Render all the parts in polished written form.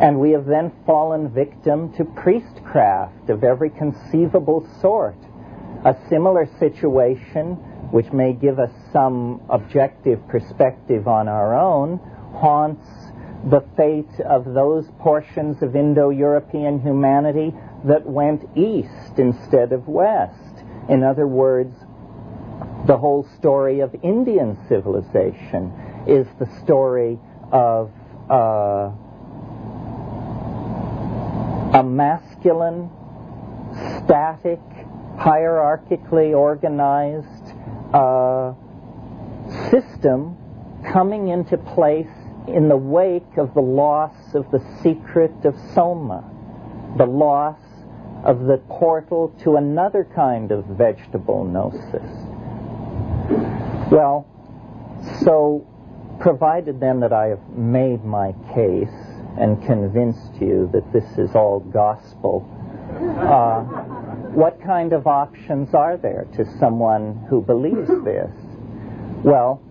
And we have then fallen victim to priestcraft of every conceivable sort. A similar situation, which may give us some objective perspective on our own, haunts the fate of those portions of Indo-European humanity that went east instead of west. In other words, the whole story of Indian civilization is the story of a masculine, static, hierarchically organized system coming into place in the wake of the loss of the secret of Soma, the loss of the portal to another kind of vegetable gnosis. Well, so provided then that I have made my case and convinced you that this is all gospel, what kind of options are there to someone who believes this? Well,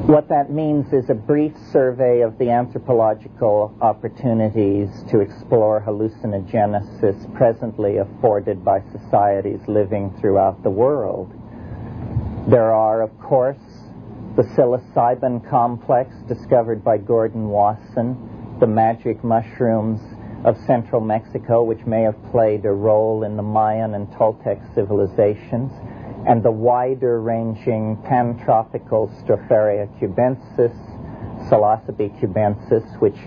what that means is a brief survey of the anthropological opportunities to explore hallucinogenesis presently afforded by societies living throughout the world. There are, of course, the psilocybin complex discovered by Gordon Wasson, the magic mushrooms of central Mexico, which may have played a role in the Mayan and Toltec civilizations, and the wider-ranging pantropical Stropharia cubensis, Psilocybe cubensis, which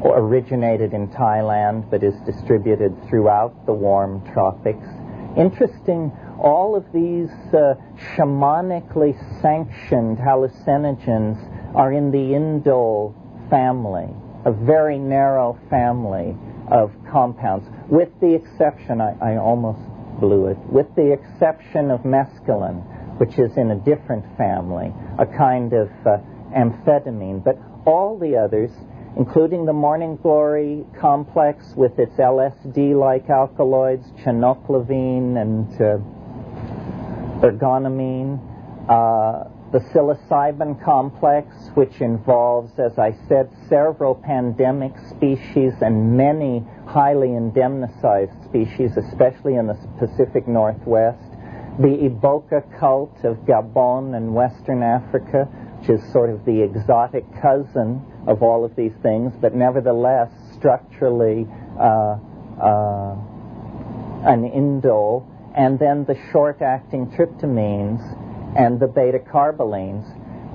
originated in Thailand but is distributed throughout the warm tropics. Interesting, all of these shamanically sanctioned hallucinogens are in the indole family, a very narrow family of compounds, with the exception, I almost blew it, with the exception of mescaline, which is in a different family, a kind of amphetamine. But all the others, including the Morning Glory complex with its LSD-like alkaloids, chenoclavine and ergonomine, the psilocybin complex, which involves, as I said, several pandemic species and many highly indemnicized species, especially in the Pacific Northwest, the Iboka cult of Gabon and Western Africa, which is sort of the exotic cousin of all of these things, but nevertheless structurally an indole, and then the short-acting tryptamines and the beta-carbolines.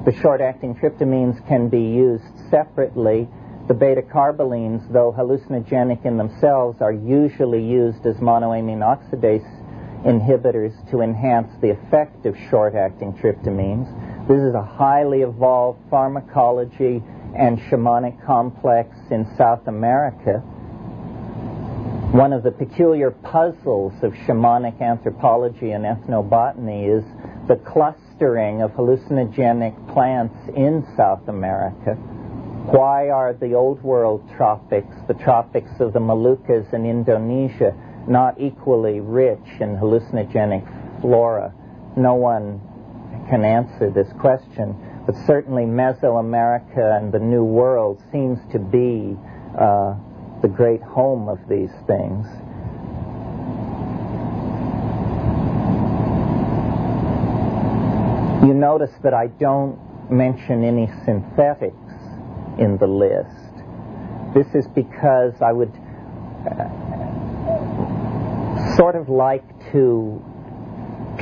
The short-acting tryptamines can be used separately. The beta-carbolines, though hallucinogenic in themselves, are usually used as monoamine oxidase inhibitors to enhance the effect of short-acting tryptamines. This is a highly evolved pharmacology and shamanic complex in South America. One of the peculiar puzzles of shamanic anthropology and ethnobotany is the clustering of hallucinogenic plants in South America. Why are the Old World tropics, the tropics of the Moluccas and Indonesia, not equally rich in hallucinogenic flora? No one can answer this question, but certainly Mesoamerica and the New World seems to be the great home of these things. You notice that I don't mention any synthetics in the list. This is because I would sort of like to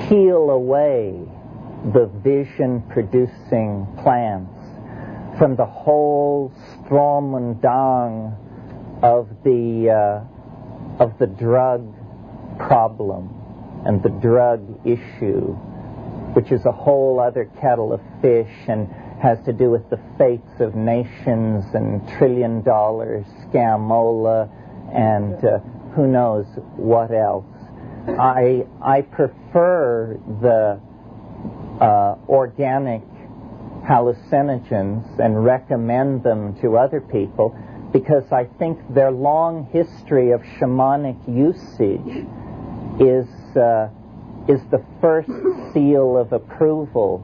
peel away the vision-producing plants from the whole Strom und Drang of the drug problem and the drug issue, which is a whole other kettle of fish and has to do with the fates of nations and trillion-dollar scamola and who knows what else. I prefer the organic hallucinogens and recommend them to other people because I think their long history of shamanic usage is the first seal of approval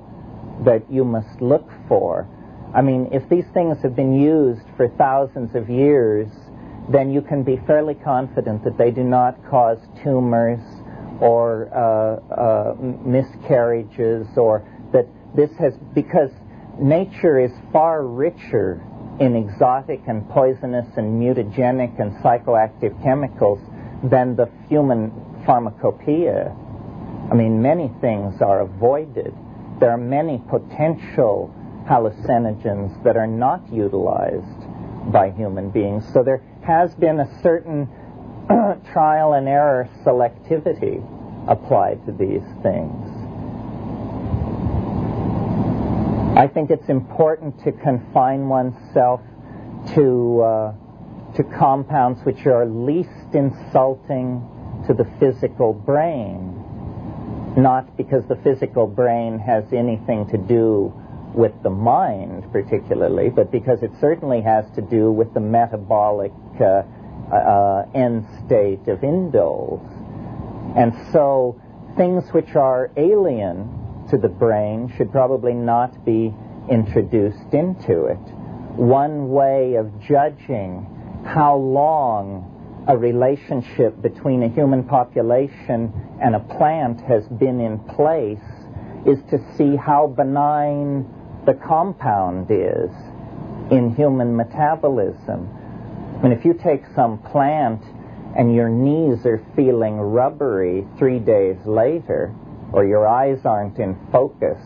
that you must look for. I mean, if these things have been used for thousands of years, then you can be fairly confident that they do not cause tumors or miscarriages, or that this has, because nature is far richer in exotic and poisonous and mutagenic and psychoactive chemicals than the human pharmacopoeia. I mean, many things are avoided. There are many potential hallucinogens that are not utilized by human beings. So there has been a certain trial and error selectivity applied to these things. I think it's important to confine oneself to compounds which are least insulting to the physical brain, not because the physical brain has anything to do with the mind particularly, but because it certainly has to do with the metabolic end state of indoles. And so things which are alien to the brain should probably not be introduced into it. One way of judging how long a relationship between a human population and a plant has been in place is to see how benign the compound is in human metabolism. I mean, if you take some plant and your knees are feeling rubbery 3 days later, or your eyes aren't in focus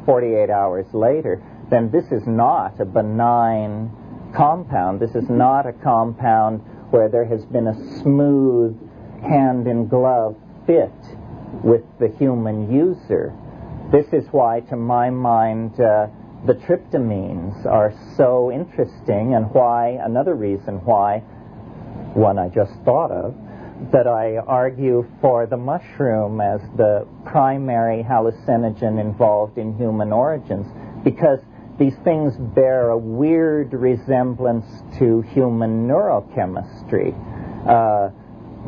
48 hours later, then this is not a benign compound. This is not a compound where there has been a smooth hand-in-glove fit with the human user. This is why, to my mind, the tryptamines are so interesting, and why, another reason why, one I just thought of, that I argue for the mushroom as the primary hallucinogen involved in human origins, because these things bear a weird resemblance to human neurochemistry.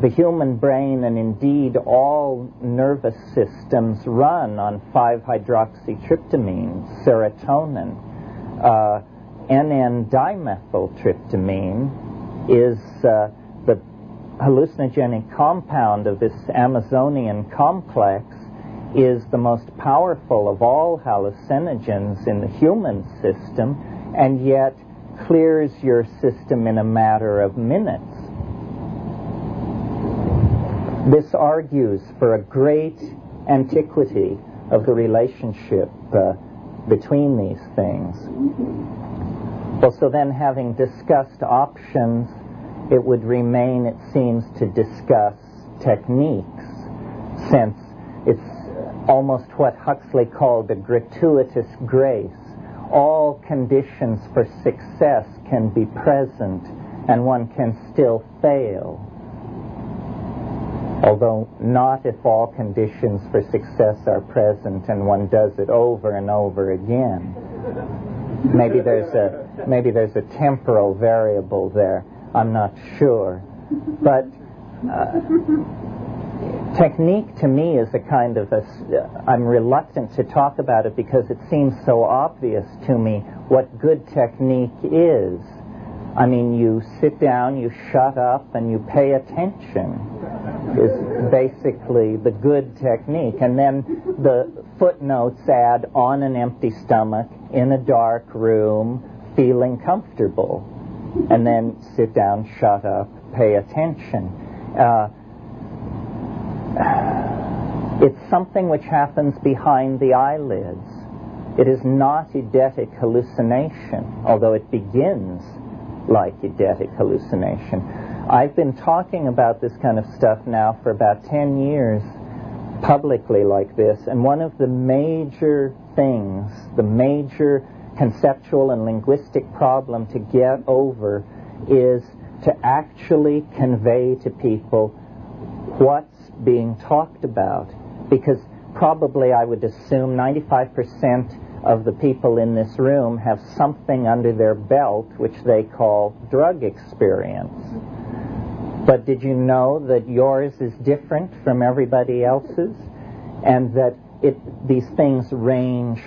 The human brain, and indeed all nervous systems, run on 5-hydroxytryptamine, serotonin. NN-dimethyltryptamine is the hallucinogenic compound of this Amazonian complex, is the most powerful of all hallucinogens in the human system, and yet clears your system in a matter of minutes. This argues for a great antiquity of the relationship between these things. Well, so then, having discussed options, it would remain, it seems, to discuss techniques, since it's almost what Huxley called a gratuitous grace. All conditions for success can be present, and one can still fail. Although not if all conditions for success are present and one does it over and over again. Maybe there's a temporal variable there. I'm not sure. But technique to me is a kind of I'm reluctant to talk about it because it seems so obvious to me what good technique is. I mean, you sit down, you shut up, and you pay attention is basically the good technique. And then the footnotes add, on an empty stomach, in a dark room, feeling comfortable. And then sit down, shut up, pay attention. It's something which happens behind the eyelids. It is not eidetic hallucination, although it begins like eidetic hallucination. I've been talking about this kind of stuff now for about 10 years, publicly like this, and one of the major things, the major conceptual and linguistic problem to get over is to actually convey to people what's being talked about. Because probably, I would assume, 95% of the people in this room have something under their belt which they call drug experience. But did you know that yours is different from everybody else's? And that these things range